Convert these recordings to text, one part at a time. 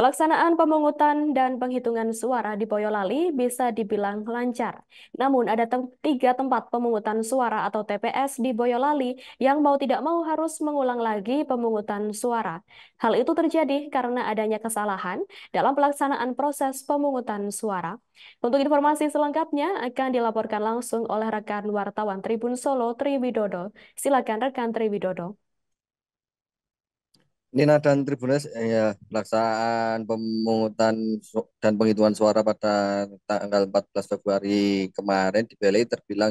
Pelaksanaan pemungutan dan penghitungan suara di Boyolali bisa dibilang lancar. Namun ada tiga tempat pemungutan suara atau TPS di Boyolali yang mau tidak mau harus mengulang lagi pemungutan suara. Hal itu terjadi karena adanya kesalahan dalam pelaksanaan proses pemungutan suara. Untuk informasi selengkapnya akan dilaporkan langsung oleh rekan wartawan Tribun Solo Triwidodo. Silakan rekan Triwidodo. Nina dan Tribunas, ya, pelaksanaan pemungutan dan penghitungan suara pada tanggal 14 Februari kemarin di Bali terbilang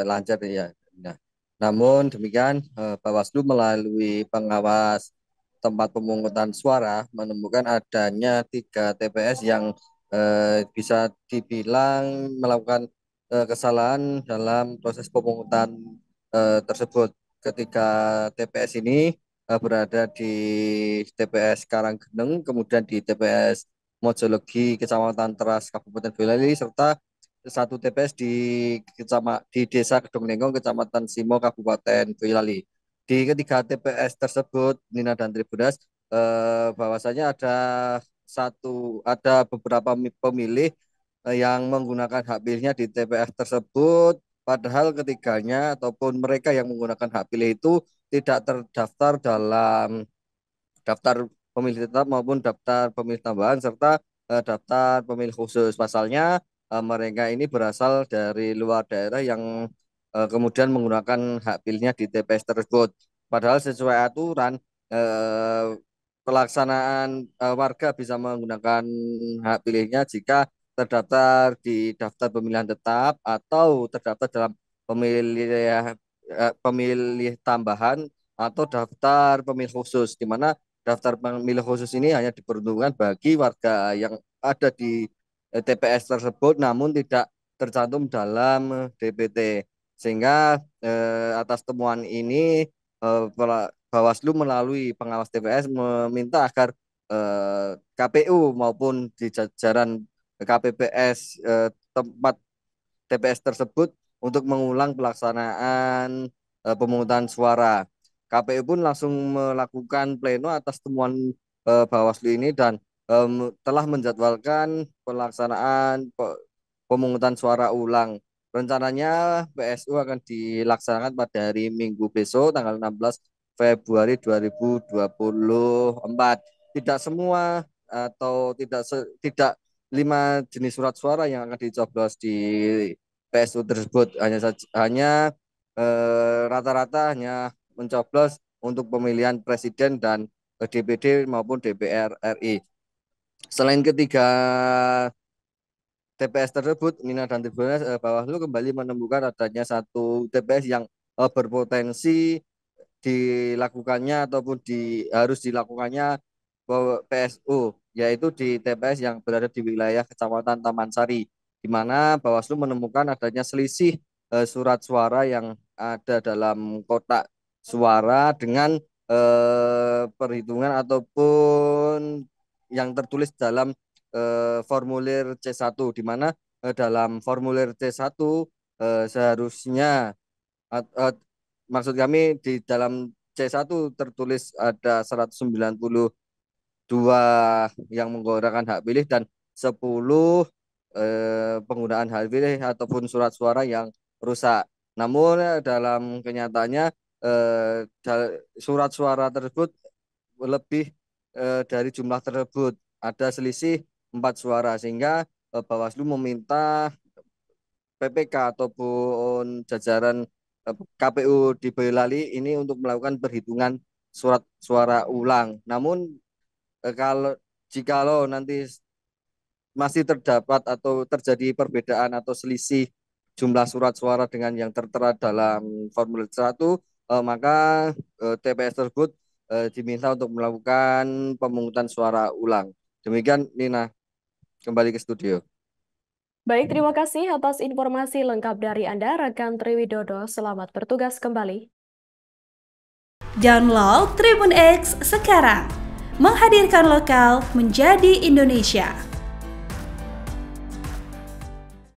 lancar ya. Nah, namun demikian Bawaslu melalui pengawas tempat pemungutan suara menemukan adanya 3 TPS yang bisa dibilang melakukan kesalahan dalam proses pemungutan tersebut. Ketiga TPS ini berada di TPS Karanggeneng, kemudian di TPS Mojologi, Kecamatan Teras, Kabupaten Boyolali, serta satu TPS di Desa Kedung Nengong, Kecamatan Simo, Kabupaten Boyolali. Di ketiga TPS tersebut, Nina dan Tribunas, bahwasanya ada beberapa pemilih yang menggunakan hak pilihnya di TPS tersebut, padahal ketiganya ataupun mereka yang menggunakan hak pilih itu tidak terdaftar dalam daftar pemilih tetap maupun daftar pemilih tambahan serta daftar pemilih khusus. Pasalnya mereka ini berasal dari luar daerah yang kemudian menggunakan hak pilihnya di TPS tersebut. Padahal sesuai aturan eh, pelaksanaan warga bisa menggunakan hak pilihnya jika terdaftar di daftar pemilihan tetap atau terdaftar dalam pemilih tambahan atau daftar pemilih khusus, di mana daftar pemilih khusus ini hanya diperuntukkan bagi warga yang ada di TPS tersebut namun tidak tercantum dalam DPT. Sehingga atas temuan ini Bawaslu melalui pengawas TPS meminta agar KPU maupun di jajaran KPPS tempat TPS tersebut untuk mengulang pelaksanaan pemungutan suara. KPU pun langsung melakukan pleno atas temuan Bawaslu ini dan telah menjadwalkan pelaksanaan pemungutan suara ulang. Rencananya PSU akan dilaksanakan pada hari Minggu besok tanggal 16 Februari 2024. Tidak semua atau tidak 5 jenis surat suara yang akan dicoblos di PSU tersebut, hanya rata-rata hanya mencoblos untuk pemilihan presiden dan DPD maupun DPR RI. Selain ketiga TPS tersebut, Nina dan Tribunas, Bawaslu kembali menemukan adanya satu TPS yang berpotensi dilakukannya ataupun harus dilakukannya PSU, yaitu di TPS yang berada di wilayah Kecamatan Taman Sari, di mana Bawaslu menemukan adanya selisih surat suara yang ada dalam kotak suara dengan perhitungan ataupun yang tertulis dalam formulir C1, di mana dalam formulir C1 seharusnya uh, maksud kami di dalam C1 tertulis ada 192 yang menggunakan hak pilih dan 10 penggunaan hak pilih ataupun surat suara yang rusak. Namun dalam kenyataannya surat suara tersebut lebih dari jumlah tersebut. Ada selisih 4 suara sehingga Bawaslu meminta PPK ataupun jajaran KPU di Boyolali ini untuk melakukan perhitungan surat suara ulang. Namun jikalau nanti masih terdapat atau terjadi perbedaan atau selisih jumlah surat suara dengan yang tertera dalam formulir 1, maka TPS tersebut diminta untuk melakukan pemungutan suara ulang. Demikian Nina, kembali ke studio. Baik, terima kasih atas informasi lengkap dari Anda, rekan Triwidodo. Selamat bertugas kembali. Download Tribun X sekarang, menghadirkan lokal menjadi Indonesia.